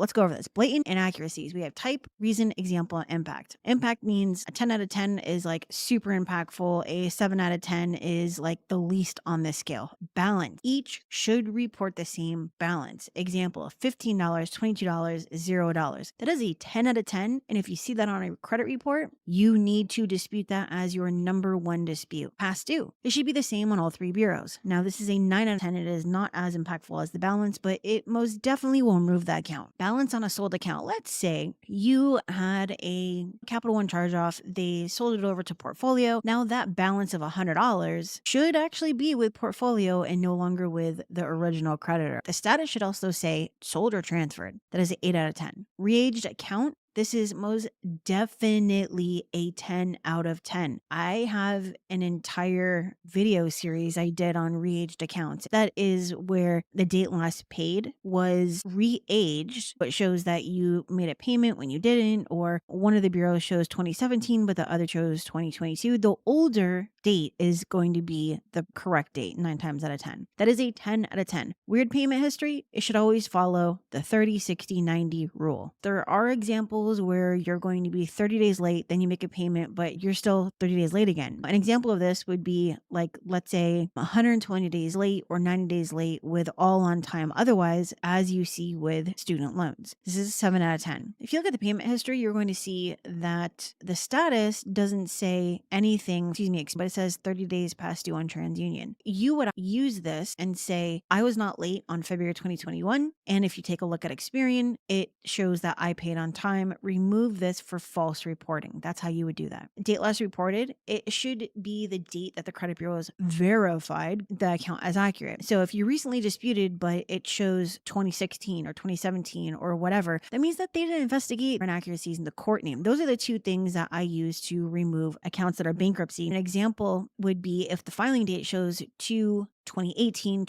let's go over this. Blatant inaccuracies. We have type, reason, example, and impact. Impact means a 10 out of 10 is like super impactful. A 7 out of 10 is like the least on this scale. Balance. Each should report the same balance. Example, $15, $22, $0. That is a 10 out of 10. And if you see that on a credit report, you need to dispute that as your number one dispute. Past due. It should be the same on all three bureaus. Now, this is a 9 out of 10. It is not as impactful as the balance, but it most definitely will remove that account. Balance on a sold account. Let's say you had a Capital One charge off. They sold it over to portfolio. Now that balance of $100 should actually be with portfolio and no longer with the original creditor. The status should also say sold or transferred. That is an 8 out of 10. Re-aged account. This is most definitely a 10 out of 10. I have an entire video series I did on re-aged accounts. That is where the date last paid was re-aged, but shows that you made a payment when you didn't, or one of the bureaus shows 2017, but the other shows 2022. The older date is going to be the correct date 9 times out of 10. That is a 10 out of 10. Weird payment history, it should always follow the 30, 60, 90 rule. There are examples where you're going to be 30 days late, then you make a payment, but you're still 30 days late again. An example of this would be like, let's say 120 days late or 90 days late with all on time otherwise, as you see with student loans. This is a 7 out of 10. If you look at the payment history, you're going to see that the status doesn't say anything, but it says 30 days past due on TransUnion. You would use this and say, I was not late on February 2021. And if you take a look at Experian, it shows that I paid on time. Remove this for false reporting. That's how you would do that. Date last reported, it should be the date that the credit bureau has verified the account as accurate. So if you recently disputed, but it shows 2016 or 2017 or whatever, that means that they didn't investigate inaccuracies in the court name. Those are the two things that I use to remove accounts that are bankruptcy. An example would be if the filing date shows 2018,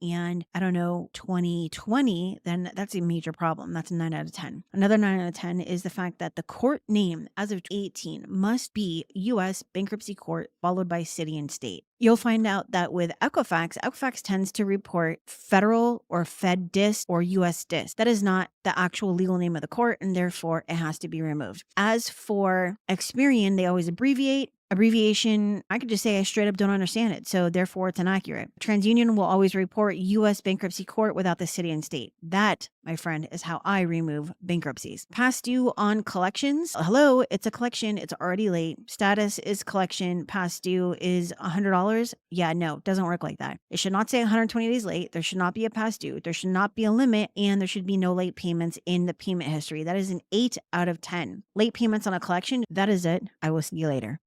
and I don't know, 2020, then that's a major problem. That's a 9 out of 10. Another 9 out of 10 is the fact that the court name as of 18 must be U.S. bankruptcy court followed by city and state. You'll find out that with Equifax tends to report federal or Fed DIS or US DIS. That is not the actual legal name of the court, and therefore it has to be removed. As for Experian, they always abbreviate. Abbreviation, I could just say I straight up don't understand it, so therefore it's inaccurate. TransUnion will always report U.S. bankruptcy court without the city and state. That, my friend, is how I remove bankruptcies. Past due on collections. Hello, it's a collection. It's already late. Status is collection. Past due is $100. Yeah, no, it doesn't work like that. It should not say 120 days late. There should not be a past due. There should not be a limit, and there should be no late payments in the payment history. That is an 8 out of 10. Late payments on a collection, that is it. I will see you later.